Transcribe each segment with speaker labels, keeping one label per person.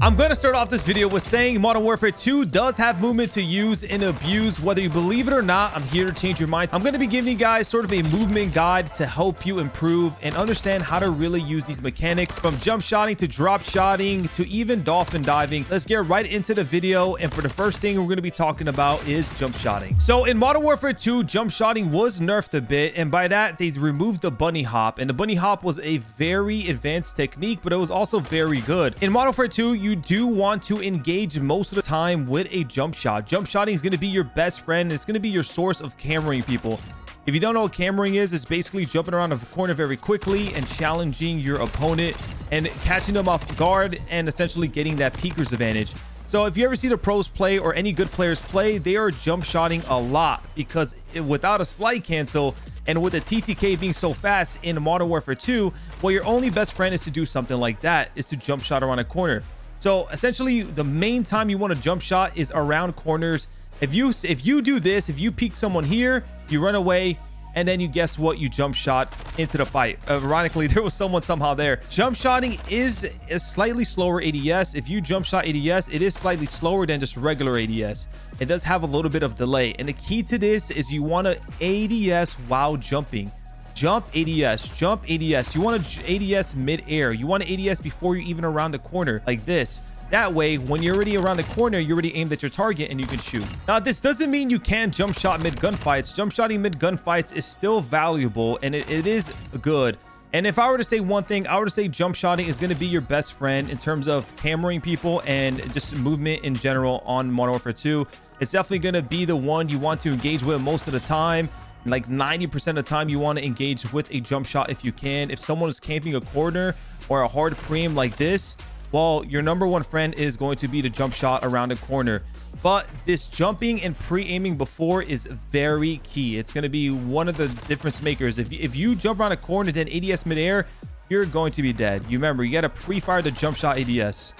Speaker 1: I'm going to start off this video with saying Modern Warfare 2 does have movement to use and abuse. Whether you believe it or not, I'm here to change your mind. I'm going to be giving you guys sort of a movement guide to help you improve and understand how to really use these mechanics, from jump shotting to drop shotting to even dolphin diving. Let's get right into the video. And for the first thing we're going to be talking about is jump shotting. So in Modern Warfare 2, jump shotting was nerfed a bit, and by that they removed the bunny hop. And the bunny hop was a very advanced technique, but it was also very good. In Modern Warfare 2, you do want to engage most of the time with a jump shot. Jump shotting is going to be your best friend. It's going to be your source of cameraing people. If you don't know what cameraing is, it's basically jumping around a corner very quickly and challenging your opponent and catching them off guard and essentially getting that peeker's advantage. So if you ever see the pros play or any good players play, they are jump shotting a lot, because without a slide cancel and with the TTK being so fast in Modern Warfare 2, well, your only best friend is to do something like that, is to jump shot around a corner. So essentially the main time you want to jump shot is around corners. If you do this, if you peek someone here, you run away, and then you guess what, you jump shot into the fight. Ironically, there was someone somehow there. Jump shotting is a slightly slower ADS. If you jump shot ADS, it is slightly slower than just regular ADS. It does have a little bit of delay, and the key to this is you want to ADS while jumping. Jump ADS, jump ADS. You want to ADS mid-air. You want to ADS before you're even around the corner, like this. That way, when you're already around the corner, you're already aimed at your target and you can shoot. Now, this doesn't mean you can't jump shot mid gunfights. Jump shotting mid gunfights is still valuable, and it is good. And if I were to say one thing, I would say jump shotting is going to be your best friend in terms of cameraing people and just movement in general on Modern Warfare 2. It's definitely going to be the one you want to engage with most of the time. Like 90% of the time, you want to engage with a jump shot if you can. If someone is camping a corner or a hard preem like this, well, your number one friend is going to be the jump shot around a corner. But this jumping and pre-aiming before is very key. It's going to be one of the difference makers. If you jump around a corner, then ADS midair, you're going to be dead. You remember, you got to pre-fire the jump shot ADS.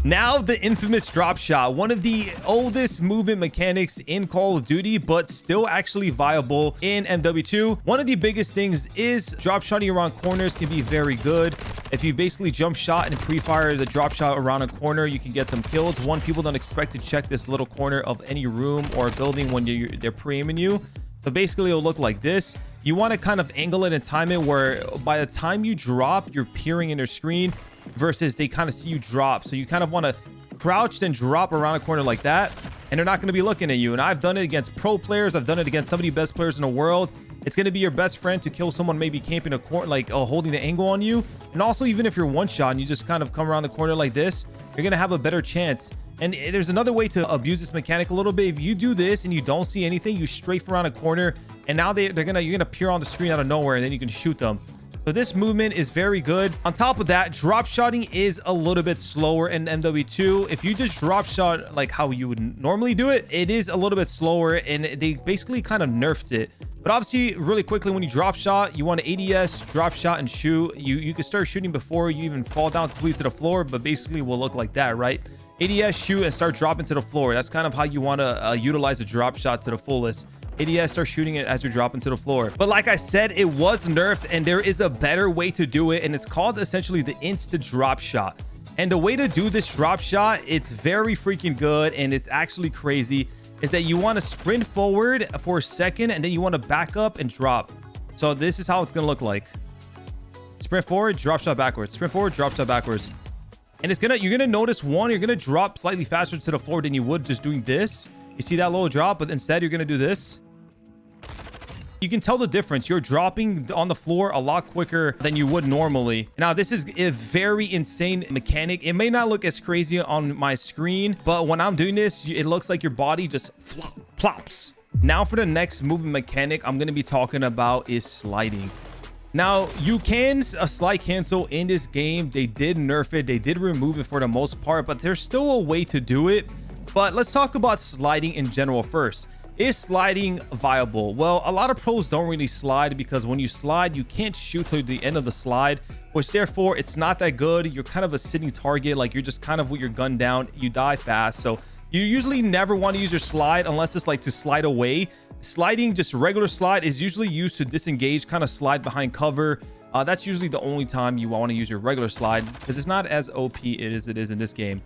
Speaker 1: Now, the infamous drop shot, one of the oldest movement mechanics in Call of Duty, but still actually viable in MW2. One of the biggest things is drop shotting around corners can be very good. If you basically jump shot and pre-fire the drop shot around a corner, you can get some kills. One, people don't expect to check this little corner of any room or building when they're pre-aiming you. So basically, it'll look like this. You want to kind of angle it and time it where by the time you drop, you're peering in their screen versus they kind of see you drop. So you kind of want to crouch then drop around a corner like that, and they're not going to be looking at you. And I've done it against pro players. I've done it against some of the best players in the world. It's going to be your best friend to kill someone maybe camping a corner, like holding the angle on you. And also, even if you're one shot and you just kind of come around the corner like this, you're going to have a better chance. And there's another way to abuse this mechanic a little bit. If you do this and you don't see anything, you strafe around a corner, and now you're gonna appear on the screen out of nowhere, and then you can shoot them. So this movement is very good. On top of that, drop shotting is a little bit slower in MW2. If you just drop shot like how you would normally do it, it is a little bit slower, and they basically kind of nerfed it. But obviously, really quickly, when you drop shot, you want to ADS, drop shot, and shoot. You can start shooting before you even fall down completely to the floor, but basically will look like that, right? ADS, shoot, and start dropping to the floor. That's kind of how you want to utilize a drop shot to the fullest. ADS, start shooting it as you're dropping to the floor. But like I said, it was nerfed, and there is a better way to do it, and it's called essentially the instant drop shot. And the way to do this drop shot, it's very freaking good, and it's actually crazy, is that you want to sprint forward for a second, and then you want to back up and drop. So this is how it's going to look like. Sprint forward, drop shot backwards. Sprint forward, drop shot backwards. And you're gonna notice, one, you're gonna drop slightly faster to the floor than you would just doing this. You see that low drop, but instead you're gonna do this. You can tell the difference. You're dropping on the floor a lot quicker than you would normally. Now, this is a very insane mechanic. It may not look as crazy on my screen, but when I'm doing this, it looks like your body just plops. Now, for the next movement mechanic I'm gonna be talking about is sliding. Now, you can slide cancel in this game. They did nerf it. They did remove it for the most part, but there's still a way to do it. But let's talk about sliding in general first. Is sliding viable? Well, a lot of pros don't really slide, because when you slide, you can't shoot to the end of the slide, which therefore it's not that good. You're kind of a sitting target. Like, you're just kind of with your gun down. You die fast. So you usually never want to use your slide unless it's like to slide away. Sliding, just regular slide, is usually used to disengage, kind of slide behind cover. That's usually the only time you want to use your regular slide, because it's not as OP as it is in this game.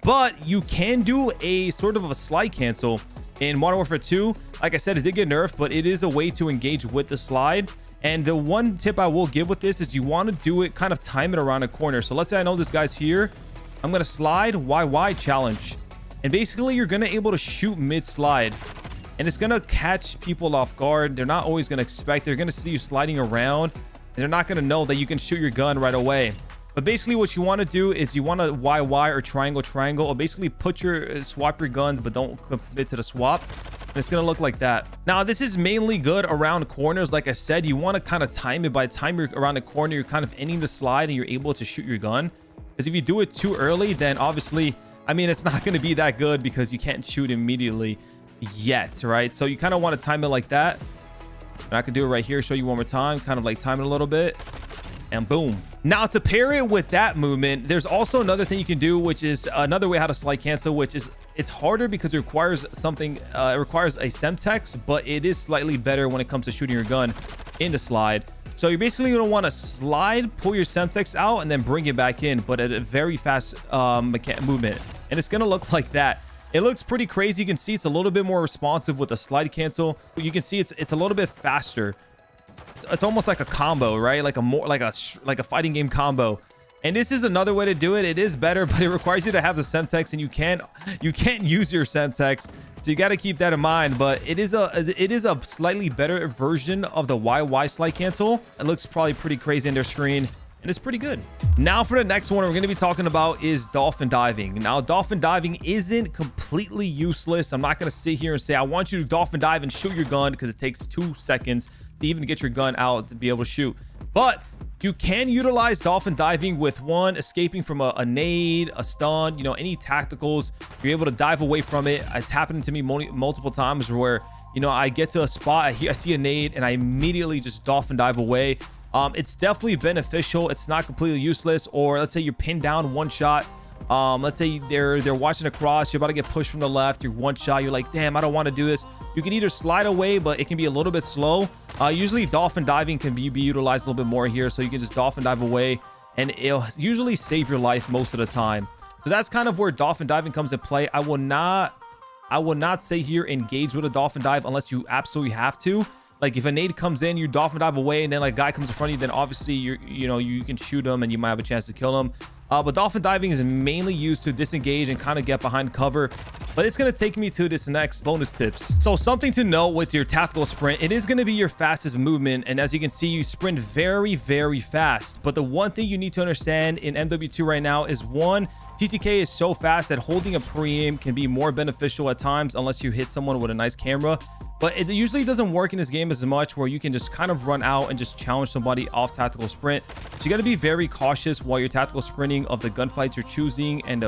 Speaker 1: but you can do a sort of a slide cancel in Modern Warfare 2. Like I said, it did get nerfed, but it is a way to engage with the slide. And the one tip I will give with this is you want to do it, kind of time it around a corner. So let's say I know this guy's here. I'm going to slide YY challenge. And basically you're going to able to shoot mid slide. And it's going to catch people off guard. They're not always going to expect. They're going to see you sliding around. And they're not going to know that you can shoot your gun right away. But basically what you want to do is you want to YY or triangle, or basically put your swap your guns, but don't commit to the swap. And it's going to look like that. Now, this is mainly good around corners. Like I said, you want to kind of time it. By the time you're around the corner, you're kind of ending the slide and you're able to shoot your gun. Because if you do it too early, then obviously, I mean, it's not going to be that good because you can't shoot immediately yet, right? So you kind of want to time it like that. And I can do it right here, show you one more time, kind of like time it a little bit, and boom. Now, to pair it with that movement, there's also another thing you can do, which is another way how to slide cancel, which is it's harder because it requires something, it requires a semtex, but it is slightly better when it comes to shooting your gun in the slide. So you're basically going to want to slide, pull your semtex out, and then bring it back in, but at a very fast movement. And it's going to look like that. It looks pretty crazy. You can see it's a little bit more responsive with the slide cancel. You can see it's a little bit faster. It's almost like a combo, right? Like a fighting game combo. And this is another way to do it. It is better, but it requires you to have the semtex, and you can't use your semtex. So you got to keep that in mind. But it is a slightly better version of the YY slide cancel. It looks probably pretty crazy on their screen, and it's pretty good. Now for the next one we're going to be talking about is dolphin diving. Now, dolphin diving isn't completely useless. I'm not going to sit here and say I want you to dolphin dive and shoot your gun, because it takes 2 seconds to even get your gun out to be able to shoot. But you can utilize dolphin diving with escaping from a nade, a stun, you know, any tacticals. You're able to dive away from it. It's happened to me multiple times where, you know, I get to a spot, I see a nade, and I immediately just dolphin dive away. It's definitely beneficial. It's not completely useless. Or let's say you're pinned down one shot. Let's say they're watching across, you're about to get pushed from the left, you're one shot, you're like, damn, I don't want to do this. You can either slide away, but it can be a little bit slow. Usually dolphin diving can be utilized a little bit more here, so you can just dolphin dive away, and it'll usually save your life most of the time. So that's kind of where dolphin diving comes into play. I will not say here engage with a dolphin dive unless you absolutely have to. Like if a nade comes in, you dolphin dive away, and then like a guy comes in front of you, then obviously you can shoot him and you might have a chance to kill him. But dolphin diving is mainly used to disengage and kind of get behind cover. But it's going to take me to this next bonus tips. So something to note with your tactical sprint, it is going to be your fastest movement. And as you can see, you sprint very, very fast. But the one thing you need to understand in MW2 right now is one, TTK is so fast that holding a pre-aim can be more beneficial at times unless you hit someone with a nice camera. But it usually doesn't work in this game as much, where you can just kind of run out and just challenge somebody off tactical sprint. So you got to be very cautious while you're tactical sprinting of the gunfights you're choosing and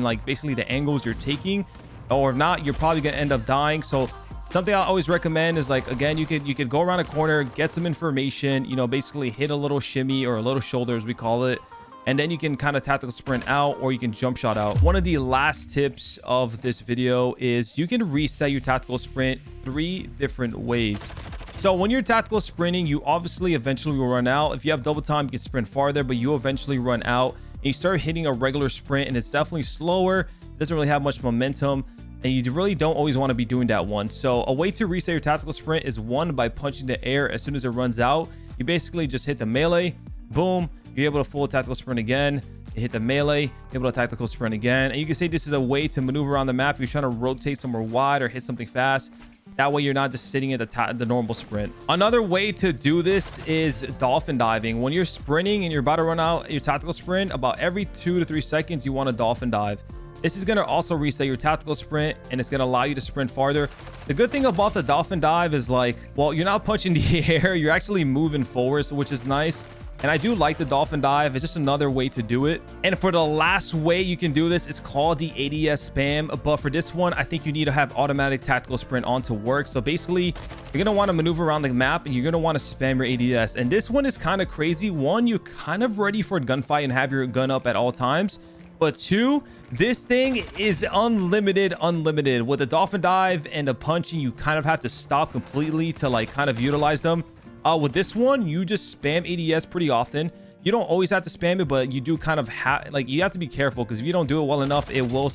Speaker 1: like basically the angles you're taking. Or if not, you're probably going to end up dying. So something I always recommend is, like, again, you could go around a corner, get some information, you know, basically hit a little shimmy or a little shoulder, as we call it. And then you can kind of tactical sprint out, or you can jump shot out. One of the last tips of this video is you can reset your tactical sprint 3 different ways. So when you're tactical sprinting, you obviously eventually will run out. If you have double time, you can sprint farther, but you eventually run out and you start hitting a regular sprint, and it's definitely slower. It doesn't really have much momentum, and you really don't always want to be doing that one. So a way to reset your tactical sprint is one, by punching the air as soon as it runs out. You basically just hit the melee, boom. You're able to full tactical sprint again. You hit the melee, able to tactical sprint again. And you can say this is a way to maneuver around the map if you're trying to rotate somewhere wide or hit something fast. That way you're not just sitting at the normal sprint. Another way to do this is dolphin diving. When you're sprinting and you're about to run out your tactical sprint, about every 2 to 3 seconds, you want to dolphin dive. This is going to also reset your tactical sprint, and it's going to allow you to sprint farther. The good thing about the dolphin dive is, like, well, you're not punching the air, you're actually moving forward, which is nice. And I do like the dolphin dive. It's just another way to do it. And for the last way you can do this, it's called the ADS spam. But for this one, I think you need to have automatic tactical sprint on to work. So basically, you're going to want to maneuver around the map, and you're going to want to spam your ADS. And this one is kind of crazy. One, you're kind of ready for a gunfight and have your gun up at all times. But two, this thing is unlimited. With the dolphin dive and the punching, you kind of have to stop completely to, like, kind of utilize them. With this one, you just spam ADS pretty often. You don't always have to spam it, but you do kind of have, like, you have to be careful, because if you don't do it well enough, it will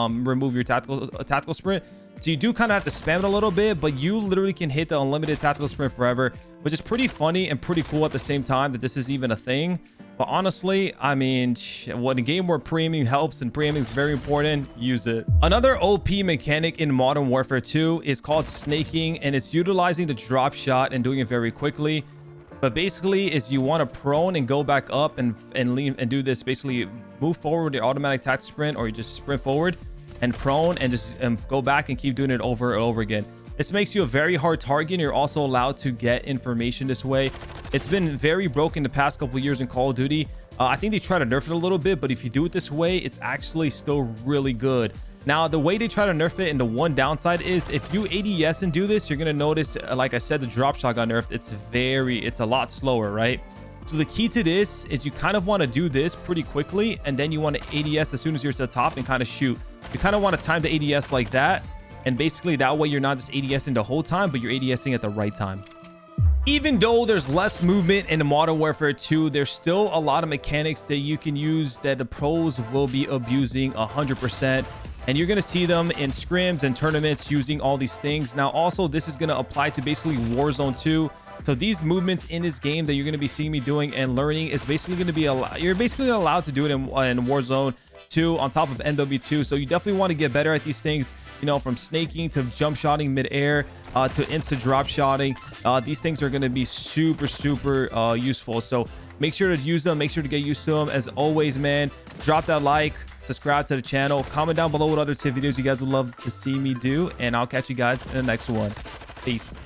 Speaker 1: remove your tactical sprint. So you do kind of have to spam it a little bit, but you literally can hit the unlimited tactical sprint forever, which is pretty funny and pretty cool at the same time that this is even a thing. But honestly, I mean, when a game where pre-aiming helps and pre-aiming is very important, use it. Another OP mechanic in Modern Warfare 2 is called snaking, and it's utilizing the drop shot and doing it very quickly. But basically is you want to prone and go back up and lean and do this. Basically move forward with your automatic tactical sprint, or you just sprint forward and prone and just go back and keep doing it over and over again. This makes you a very hard target, and you're also allowed to get information this way. It's been very broken the past couple of years in Call of Duty. I think they try to nerf it a little bit, but if you do it this way, it's actually still really good. Now, the way they try to nerf it, and the one downside is if you ADS and do this, you're going to notice, like I said, the drop shot got nerfed. It's a lot slower, right? So the key to this is you kind of want to do this pretty quickly, and then you want to ADS as soon as you're to the top and kind of shoot. You kind of want to time the ADS like that, and basically that way you're not just ADSing the whole time, but you're ADSing at the right time. Even though there's less movement in Modern Warfare 2, there's still a lot of mechanics that you can use that the pros will be abusing 100%. And you're going to see them in scrims and tournaments using all these things. Now, also, this is going to apply to basically Warzone 2. So these movements in this game that you're going to be seeing me doing and learning is basically going to be you're basically allowed to do it in Warzone 2 on top of MW2. So you definitely want to get better at these things, you know, from snaking to jump shotting mid-air to insta drop shotting. These things are going to be super useful. So make sure to use them. Make sure to get used to them. As always, man, drop that like, subscribe to the channel, comment down below what other tip videos you guys would love to see me do, and I'll catch you guys in the next one. Peace.